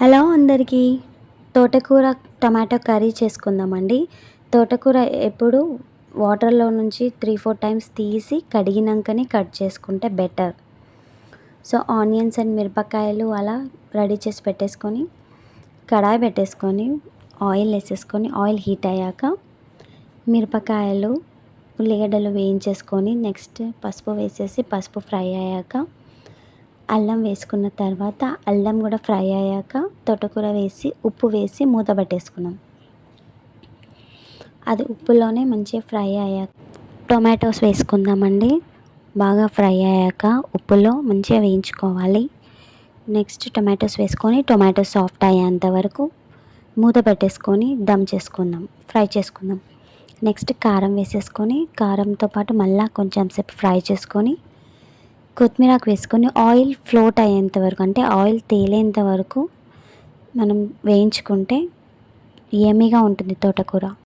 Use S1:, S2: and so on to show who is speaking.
S1: Hello అందరికీ. తోటకూర tomato curry చేసుకుందామండి. తోటకూర ఎప్పుడు వాటర్లో నుంచి 3-4 టైమ్స్ తీసి కడిగినాకనే కట్ చేసుకుంటే బెటర్. సో ఆనియన్స్ అండ్ మిరపకాయలు అలా రెడీ చేసి పెట్టేసుకొని కడాయి పెట్టేసుకొని ఆయిల్ వేసేసుకొని ఆయిల్ హీట్ అయ్యాక మిరపకాయలు ఉల్లిగడ్డలు వేయించేసుకొని నెక్స్ట్ పసుపు వేసేసి పసుపు ఫ్రై అయ్యాక అల్లం వేసుకున్న తర్వాత అల్లం కూడా ఫ్రై అయ్యాక తోటకూర వేసి ఉప్పు వేసి మూత పెట్టేసుకున్నాం. అది ఉప్పులోనే మంచిగా ఫ్రై అయ్యాక టొమాటోస్ వేసుకుందామండి. బాగా ఫ్రై అయ్యాక ఉప్పులో మంచిగా వేయించుకోవాలి. నెక్స్ట్ టొమాటోస్ వేసుకొని టొమాటోస్ సాఫ్ట్ అయ్యేంత వరకు మూత పెట్టేసుకొని దమ్ చేసుకుందాం, ఫ్రై చేసుకుందాం. నెక్స్ట్ కారం వేసేసుకొని కారంతో పాటు మళ్ళీ కొంచెం సేపు ఫ్రై చేసుకొని కొత్తిమీరకు వేసుకొని ఆయిల్ ఫ్లోట్ అయ్యేంత వరకు అంటే ఆయిల్ తేలేంత వరకు మనం వేయించుకుంటే యమ్మీగా ఉంటుంది తోటకూర.